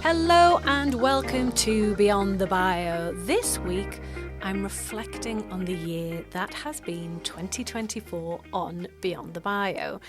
Hello and welcome to Beyond the Bio. This week, I'm reflecting on the year that has been 2024 on Beyond the Bio.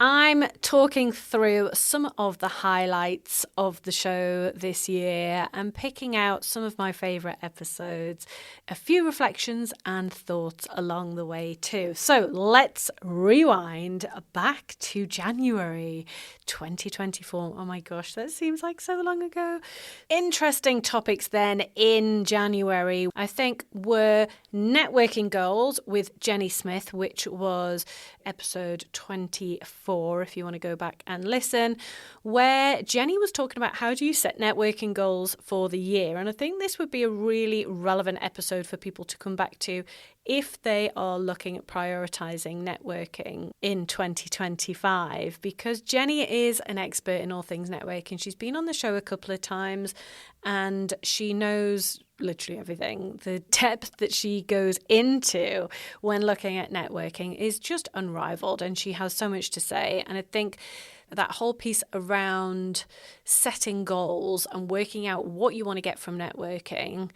I'm talking through some of the highlights of the show this year and picking out some of my favourite episodes, a few reflections and thoughts along the way too. So let's rewind back to January 2024. Oh my gosh, that seems like so long ago. Interesting topics then in January, I think, were networking goals with Jenny Smith, which was episode 24. If you want to go back and listen, where Jenny was talking about how do you set networking goals for the year. And I think this would be a really relevant episode for people to come back to if they are looking at prioritizing networking in 2025, because Jenny is an expert in all things networking. She's been on the show a couple of times and she knows literally everything. The depth that she goes into when looking at networking is just unrivaled, and she has so much to say. And I think that whole piece around setting goals and working out what you want to get from networking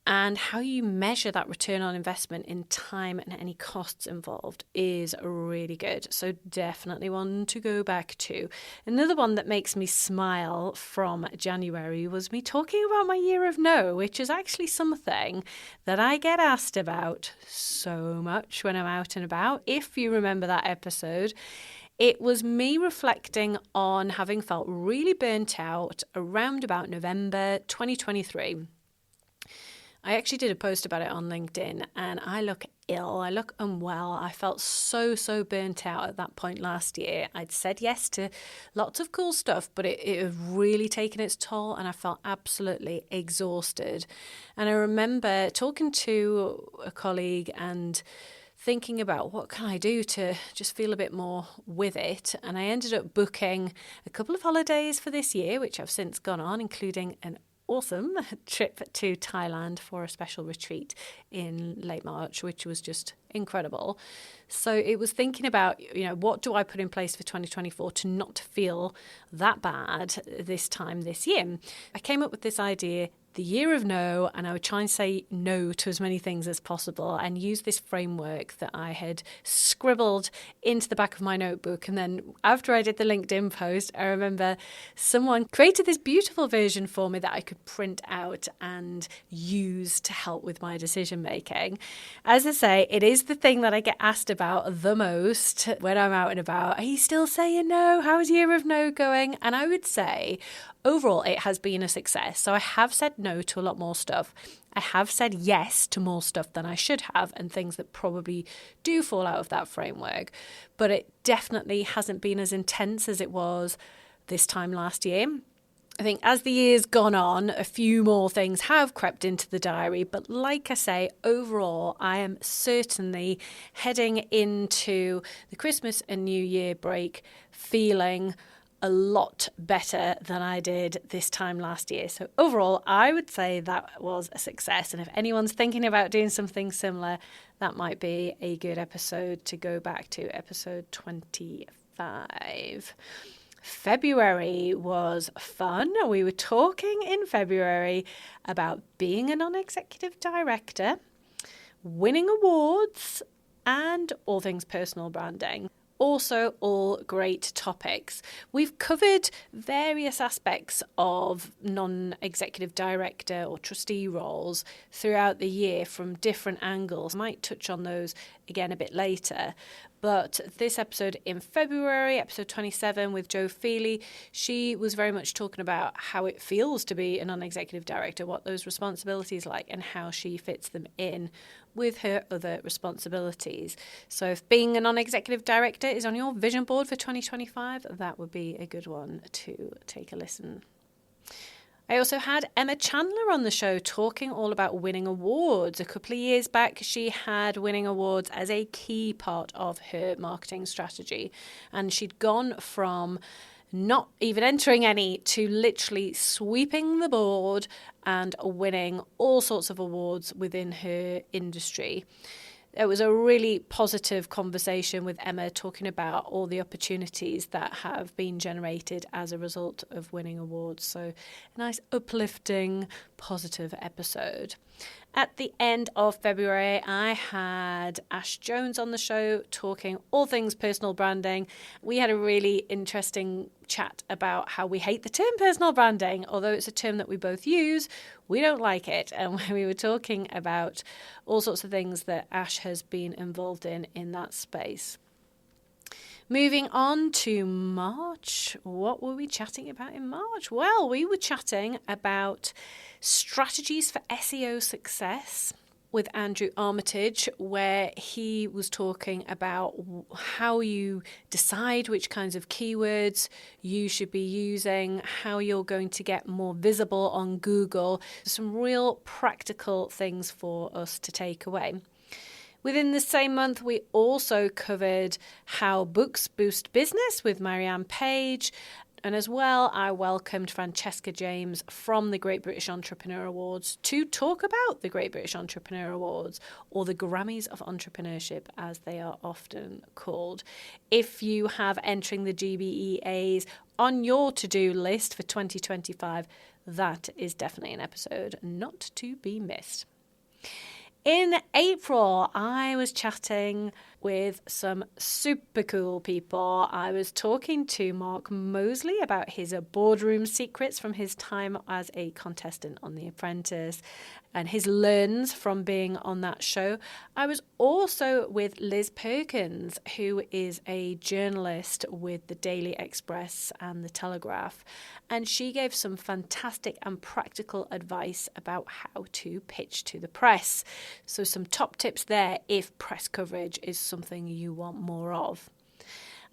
and how you measure that return on investment in time and any costs involved is really good. So definitely one to go back to. Another one that makes me smile from January was me talking about my year of no, which is actually something that I get asked about so much when I'm out and about. If you remember that episode, it was me reflecting on having felt really burnt out around about November 2023. I actually did a post about it on LinkedIn and I look ill, I look unwell. I felt so burnt out at that point last year. I'd said yes to lots of cool stuff, but it had really taken its toll and I felt absolutely exhausted. And I remember talking to a colleague and thinking about what can I do to just feel a bit more with it. And I ended up booking a couple of holidays for this year, which I've since gone on, including an awesome trip to Thailand for a special retreat in late March, which was just incredible. So it was thinking about, what do I put in place for 2024 to not feel that bad this time this year? I came up with this idea, the year of no, and I would try and say no to as many things as possible and use this framework that I had scribbled into the back of my notebook. And then after I did the LinkedIn post, I remember someone created this beautiful version for me that I could print out and use to help with my decision making. As I say, it is the thing that I get asked about the most when I'm out and about. Are you still saying no? How's year of no going? And I would say overall, it has been a success. So I have said no to a lot more stuff. I have said yes to more stuff than I should have and things that probably do fall out of that framework. But it definitely hasn't been as intense as it was this time last year. I think as the year's gone on, a few more things have crept into the diary. But like I say, overall, I am certainly heading into the Christmas and New Year break feeling a lot better than I did this time last year. So overall, I would say that was a success. And if anyone's thinking about doing something similar, that might be a good episode to go back to, episode 25. February was fun. We were talking in February about being a non-executive director, winning awards, and all things personal branding. Also, all great topics. We've covered various aspects of non-executive director or trustee roles throughout the year from different angles. I might touch on those again a bit later. But this episode in February, episode 27 with Jo Feely, she was very much talking about how it feels to be a non-executive director, what those responsibilities are like, and how she fits them in with her other responsibilities. So if being a non-executive director is on your vision board for 2025, that would be a good one to take a listen. I also had Emma Chandler on the show talking all about winning awards. A couple of years back, she had winning awards as a key part of her marketing strategy. And she'd gone from not even entering any to literally sweeping the board and winning all sorts of awards within her industry. It was a really positive conversation with Emma, talking about all the opportunities that have been generated as a result of winning awards. So a nice uplifting, positive episode. At the end of February, I had Ash Jones on the show talking all things personal branding. We had a really interesting chat about how we hate the term personal branding. Although it's a term that we both use, we don't like it. And we were talking about all sorts of things that Ash has been involved in that space. Moving on to March, what were we chatting about in March? Well, we were chatting about strategies for SEO success with Andrew Armitage, where he was talking about how you decide which kinds of keywords you should be using, how you're going to get more visible on Google. Some real practical things for us to take away. Within the same month, we also covered how books boost business with Marianne Page. And as well, I welcomed Francesca James from the Great British Entrepreneur Awards to talk about the Great British Entrepreneur Awards, or the Grammys of Entrepreneurship, as they are often called. If you have entering the GBEAs on your to-do list for 2025, that is definitely an episode not to be missed. In April, I was chatting with some super cool people. I was talking to Mark Mosley about his boardroom secrets from his time as a contestant on The Apprentice and his learns from being on that show. I was also with Liz Perkins, who is a journalist with the Daily Express and the Telegraph, and she gave some fantastic and practical advice about how to pitch to the press. So some top tips there if press coverage is something you want more of.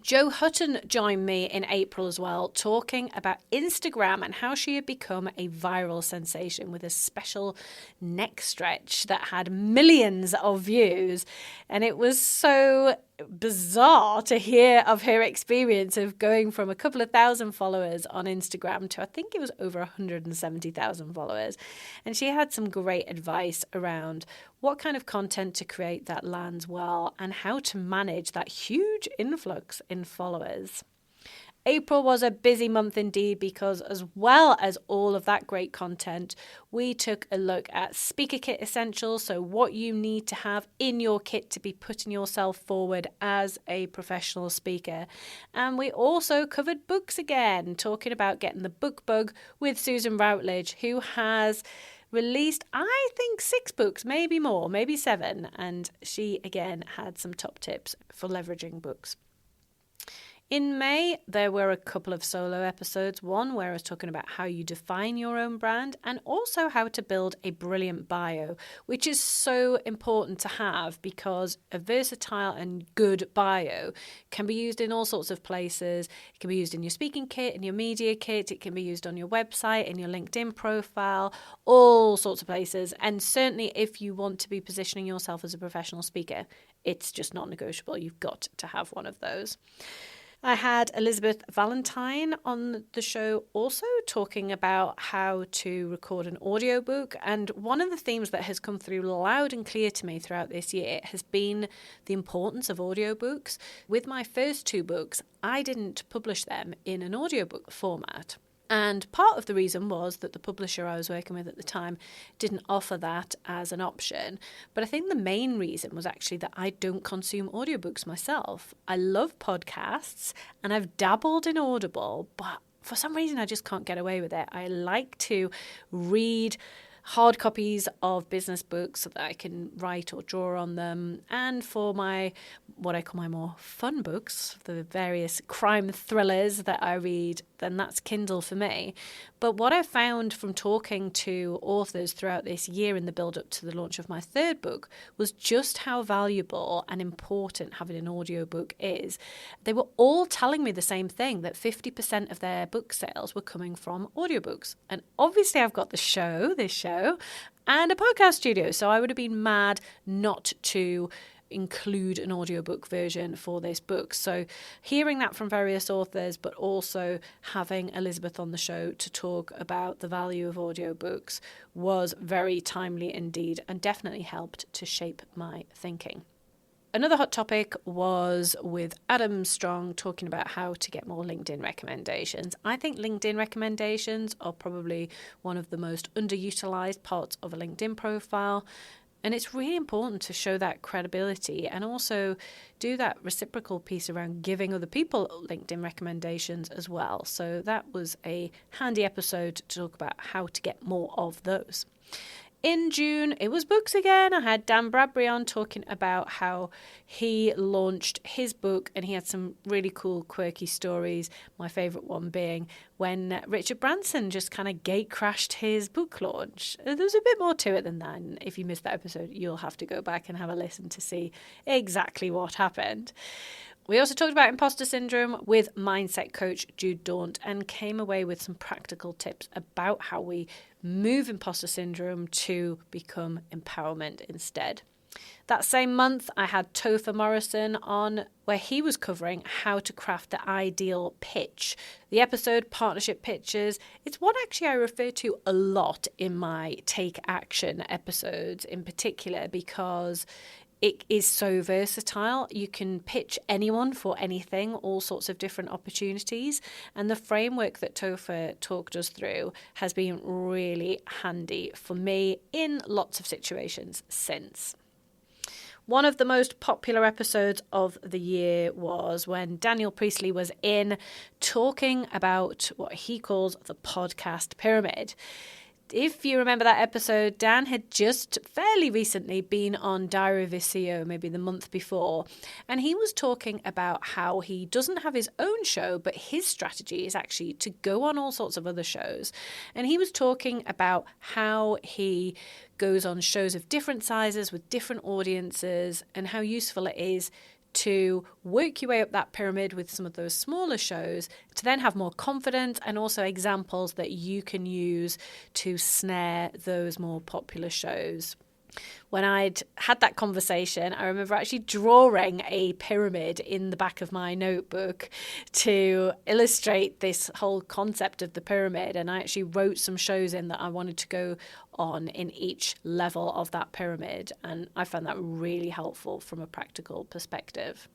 Jo Hutton joined me in April as well, talking about Instagram and how she had become a viral sensation with a special neck stretch that had millions of views. And it was so bizarre to hear of her experience of going from a couple of thousand followers on Instagram to, I think it was over 170,000 followers. And she had some great advice around what kind of content to create that lands well and how to manage that huge influx in followers. April was a busy month indeed, because as well as all of that great content, we took a look at speaker kit essentials, so what you need to have in your kit to be putting yourself forward as a professional speaker. And we also covered books again, talking about getting the book bug with Susan Routledge, who has released, I think, 6 books, maybe more, maybe 7. And she, again, had some top tips for leveraging books. In May, there were a couple of solo episodes. One where I was talking about how you define your own brand, and also how to build a brilliant bio, which is so important to have, because a versatile and good bio can be used in all sorts of places. It can be used in your speaking kit, in your media kit. It can be used on your website, in your LinkedIn profile, all sorts of places. And certainly if you want to be positioning yourself as a professional speaker, it's just not negotiable. You've got to have one of those. I had Elizabeth Valentine on the show also, talking about how to record an audiobook. And one of the themes that has come through loud and clear to me throughout this year has been the importance of audiobooks. With my first 2 books, I didn't publish them in an audiobook format. And part of the reason was that the publisher I was working with at the time didn't offer that as an option. But I think the main reason was actually that I don't consume audiobooks myself. I love podcasts and I've dabbled in Audible, but for some reason I just can't get away with it. I like to read hard copies of business books so that I can write or draw on them. And for my, what I call my more fun books, the various crime thrillers that I read, then that's Kindle for me. But what I found from talking to authors throughout this year in the build-up to the launch of my 3rd book was just how valuable and important having an audiobook is. They were all telling me the same thing, that 50% of their book sales were coming from audiobooks. And obviously I've got this show, and a podcast studio, so I would have been mad not to include an audiobook version for this book. So hearing that from various authors, but also having Elizabeth on the show to talk about the value of audiobooks was very timely indeed, and definitely helped to shape my thinking. Another hot topic was with Adam Strong talking about how to get more LinkedIn recommendations. I think LinkedIn recommendations are probably one of the most underutilized parts of a LinkedIn profile. And it's really important to show that credibility and also do that reciprocal piece around giving other people LinkedIn recommendations as well. So that was a handy episode to talk about how to get more of those. In June, it was books again. I had Dan Bradbury on talking about how he launched his book, and he had some really cool, quirky stories. My favourite one being when Richard Branson just kind of gate crashed his book launch. There's a bit more to it than that. And if you missed that episode, you'll have to go back and have a listen to see exactly what happened. We also talked about imposter syndrome with mindset coach Jude Daunt and came away with some practical tips about how we move imposter syndrome to become empowerment instead. That same month, I had Topher Morrison on, where he was covering how to craft the ideal pitch. The episode, Partnership Pitches, it's what actually I refer to a lot in my Take Action episodes in particular, because it is so versatile. You can pitch anyone for anything, all sorts of different opportunities. And the framework that Topher talked us through has been really handy for me in lots of situations since. One of the most popular episodes of the year was when Daniel Priestley was in talking about what he calls the podcast pyramid. If you remember that episode, Dan had just fairly recently been on Diary of a CEO, maybe the month before, and he was talking about how he doesn't have his own show, but his strategy is actually to go on all sorts of other shows. And he was talking about how he goes on shows of different sizes with different audiences and how useful it is to work your way up that pyramid with some of those smaller shows to then have more confidence and also examples that you can use to snare those more popular shows. When I'd had that conversation, I remember actually drawing a pyramid in the back of my notebook to illustrate this whole concept of the pyramid. And I actually wrote some shows in that I wanted to go on in each level of that pyramid. And I found that really helpful from a practical perspective.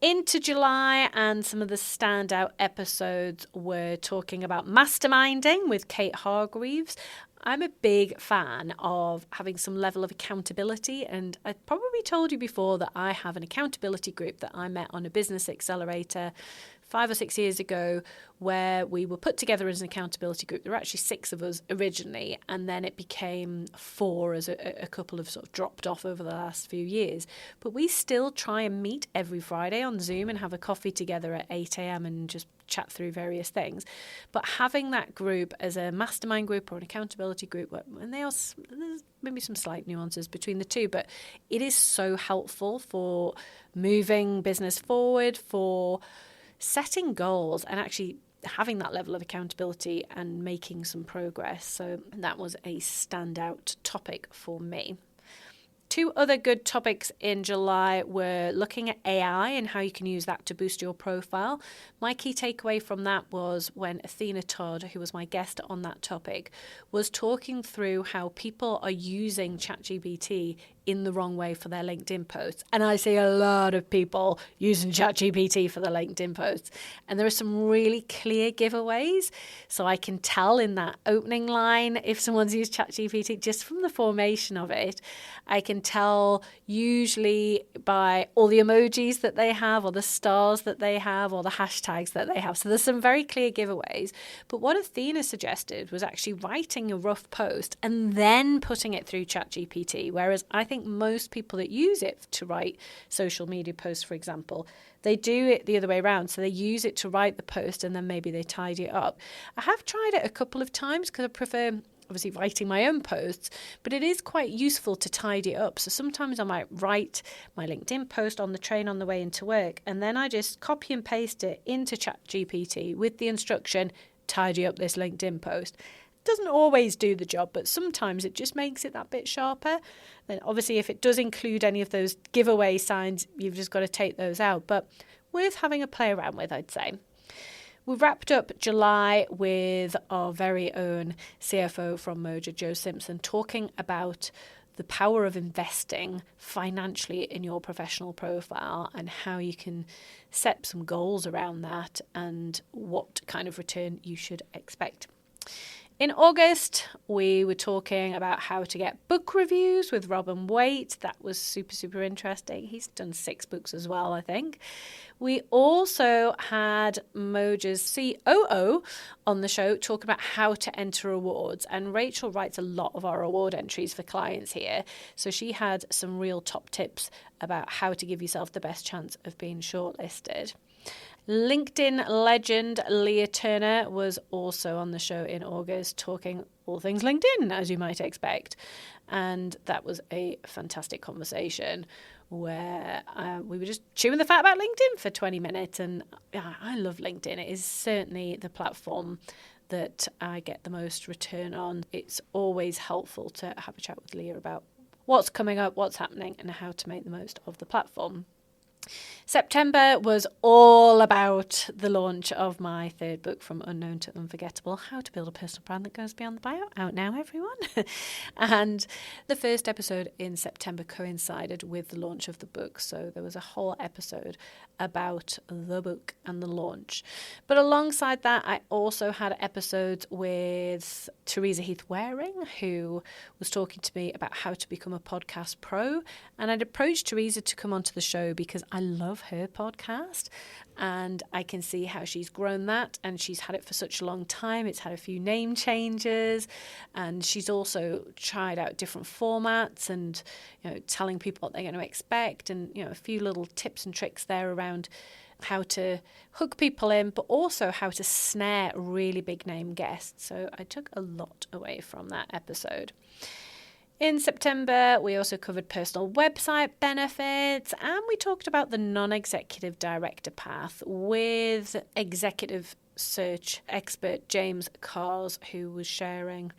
Into July, and some of the standout episodes were talking about masterminding with Kate Hargreaves. I'm a big fan of having some level of accountability, and I probably told you before that I have an accountability group that I met on a business accelerator 5 or 6 years ago, where we were put together as an accountability group. There were actually 6 of us originally, and then it became 4 as a couple have sort of dropped off over the last few years. But we still try and meet every Friday on Zoom and have a coffee together at 8 a.m. and just chat through various things. But having that group as a mastermind group or an accountability group, and there's maybe some slight nuances between the two, but it is so helpful for moving business forward, for setting goals and actually having that level of accountability and making some progress. So that was a standout topic for me. 2 other good topics in July were looking at AI and how you can use that to boost your profile. My key takeaway from that was when Athena Todd, who was my guest on that topic, was talking through how people are using ChatGPT in the wrong way for their LinkedIn posts. And I see a lot of people using ChatGPT for their LinkedIn posts. And there are some really clear giveaways. So I can tell in that opening line if someone's used ChatGPT just from the formation of it. I can tell usually by all the emojis that they have, or the stars that they have, or the hashtags that they have. So there's some very clear giveaways. But what Athena suggested was actually writing a rough post and then putting it through ChatGPT. Whereas I think most people that use it to write social media posts, for example, they do it the other way around. So they use it to write the post and then maybe they tidy it up. I have tried it a couple of times because I prefer obviously writing my own posts, but it is quite useful to tidy it up. So sometimes I might write my LinkedIn post on the train on the way into work, and then I just copy and paste it into ChatGPT with the instruction, tidy up this LinkedIn post. doesn't always do the job, but sometimes it just makes it that bit sharper. Then obviously if it does include any of those giveaway signs, you've just got to take those out. But worth having a play around with, I'd say. We've wrapped up July with our very own CFO from Moja, Joe Simpson, talking about the power of investing financially in your professional profile and how you can set some goals around that and what kind of return you should expect. In August, we were talking about how to get book reviews with Robin Waite. That was super, super interesting. He's done 6 books as well, I think. We also had Moja's COO on the show talk about how to enter awards. And Rachel writes a lot of our award entries for clients here. So she had some real top tips about how to give yourself the best chance of being shortlisted. LinkedIn legend Leah Turner was also on the show in August talking all things LinkedIn, as you might expect. And that was a fantastic conversation where we were just chewing the fat about LinkedIn for 20 minutes. And I love LinkedIn. It is certainly the platform that I get the most return on. It's always helpful to have a chat with Leah about what's coming up, what's happening, and how to make the most of the platform. September was all about the launch of my 3rd book, From Unknown to Unforgettable, How to Build a Personal Brand That Goes Beyond the Bio. Out now, everyone. And the first episode in September coincided with the launch of the book. So there was a whole episode about the book and the launch. But alongside that, I also had episodes with Teresa Heath-Waring, who was talking to me about how to become a podcast pro. And I'd approached Teresa to come onto the show because I love her podcast and I can see how she's grown that, and she's had it for such a long time. It's had a few name changes, and she's also tried out different formats and, telling people what they're going to expect, and, a few little tips and tricks there around how to hook people in, but also how to snare really big name guests. So I took a lot away from that episode. In September, we also covered personal website benefits, and we talked about the non-executive director path with executive search expert James Cars, who was sharing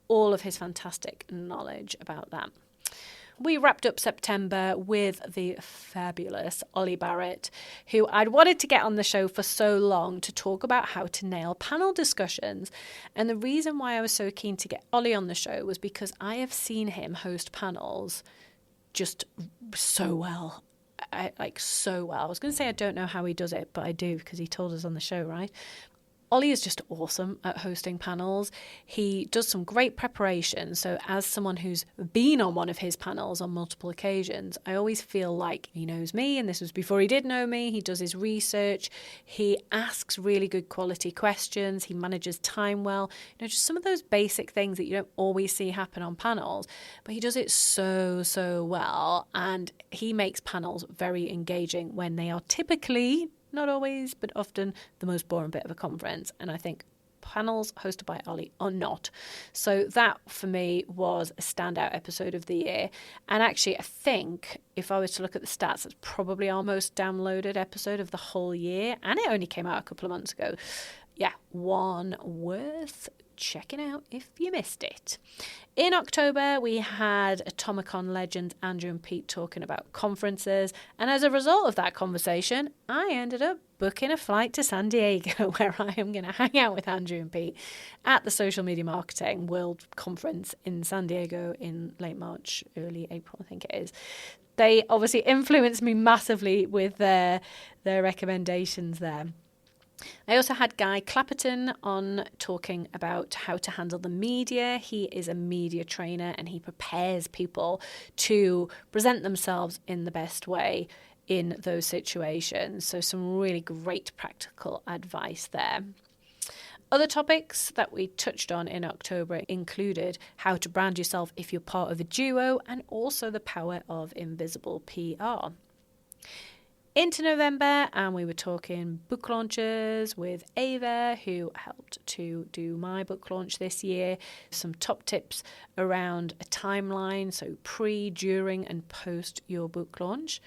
all of his fantastic knowledge about that. We wrapped up September with the fabulous Ollie Barrett, who I'd wanted to get on the show for so long to talk about how to nail panel discussions. And the reason why I was so keen to get Ollie on the show was because I have seen him host panels just so well. So well. I was going to say I don't know how he does it, but I do, because he told us on the show, right? Ollie is just awesome at hosting panels. He does some great preparation. So as someone who's been on one of his panels on multiple occasions, I always feel like he knows me, and this was before he did know me. He does his research. He asks really good quality questions. He manages time well. Just some of those basic things that you don't always see happen on panels, but he does it so, so well. And he makes panels very engaging when they are typically, not always, but often, the most boring bit of a conference. And I think panels hosted by Ollie are not. So that, for me, was a standout episode of the year. And actually, I think if I was to look at the stats, it's probably our most downloaded episode of the whole year. And it only came out a couple of months ago. Yeah, one worth checking out if you missed it. In October, we had Atomicon legends Andrew and Pete talking about conferences, and as a result of that conversation, I ended up booking a flight to San Diego, where I am going to hang out with Andrew and Pete at the Social Media Marketing World Conference in San Diego in late March, early April, I think it is. They obviously influenced me massively with their recommendations there. I also had Guy Clapperton on talking about how to handle the media. He is a media trainer and he prepares people to present themselves in the best way in those situations. So some really great practical advice there. Other topics that we touched on in October included how to brand yourself if you're part of a duo, and also the power of invisible PR. Into November, and we were talking book launches with Ava, who helped to do my book launch this year. Some top tips around a timeline, so pre, during, and post your book launch.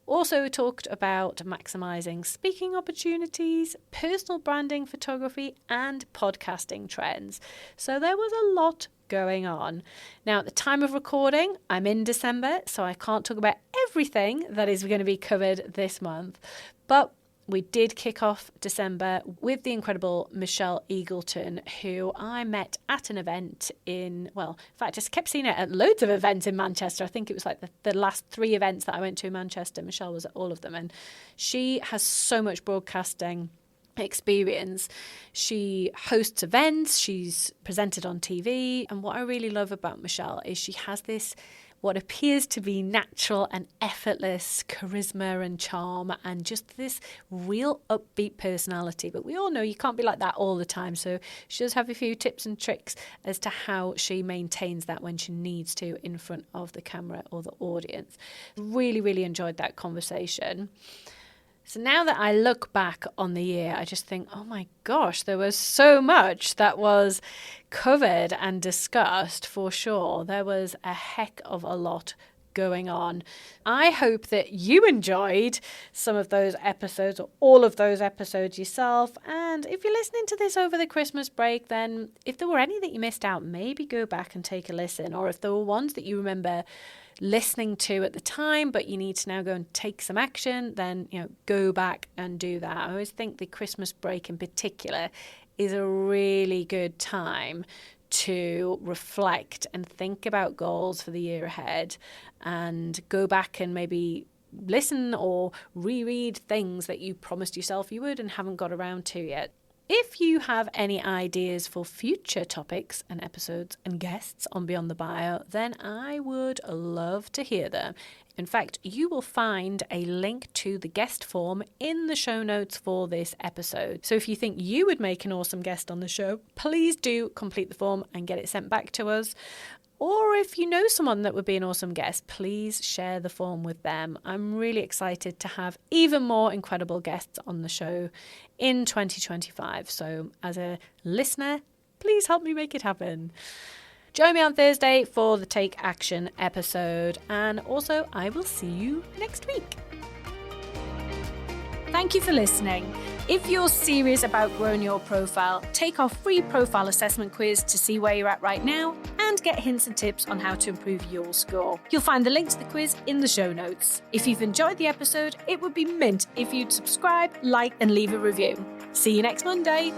Also talked about maximising speaking opportunities, personal branding photography, and podcasting trends. So there was a lot going on. Now, at the time of recording, I'm in December, so I can't talk about everything that is going to be covered this month. But we did kick off December with the incredible Michelle Eagleton, who I met at an event in fact, I kept seeing her at loads of events in Manchester. I think it was like the last 3 events that I went to in Manchester. Michelle was at all of them. And she has so much broadcasting experience. She hosts events, she's presented on TV. And what I really love about Michelle is she has this what appears to be natural and effortless charisma and charm and just this real upbeat personality. But we all know you can't be like that all the time. So she does have a few tips and tricks as to how she maintains that when she needs to in front of the camera or the audience. Really, really enjoyed that conversation. So now that I look back on the year, I just think, oh my gosh, there was so much that was covered and discussed for sure. There was a heck of a lot going on. I hope that you enjoyed some of those episodes or all of those episodes yourself. And if you're listening to this over the Christmas break, then if there were any that you missed out, maybe go back and take a listen. Or if there were ones that you remember listening to at the time, but you need to now go and take some action, then, go back and do that. I always think the Christmas break in particular is a really good time to reflect and think about goals for the year ahead and go back and maybe listen or reread things that you promised yourself you would and haven't got around to yet. If you have any ideas for future topics and episodes and guests on Beyond the Bio, then I would love to hear them. In fact, you will find a link to the guest form in the show notes for this episode. So if you think you would make an awesome guest on the show, please do complete the form and get it sent back to us. Or if you know someone that would be an awesome guest, please share the form with them. I'm really excited to have even more incredible guests on the show in 2025. So as a listener, please help me make it happen. Join me on Thursday for the Take Action episode. And also, I will see you next week. Thank you for listening. If you're serious about growing your profile, take our free profile assessment quiz to see where you're at right now and get hints and tips on how to improve your score. You'll find the link to the quiz in the show notes. If you've enjoyed the episode, it would be mint if you'd subscribe, like, and leave a review. See you next Monday.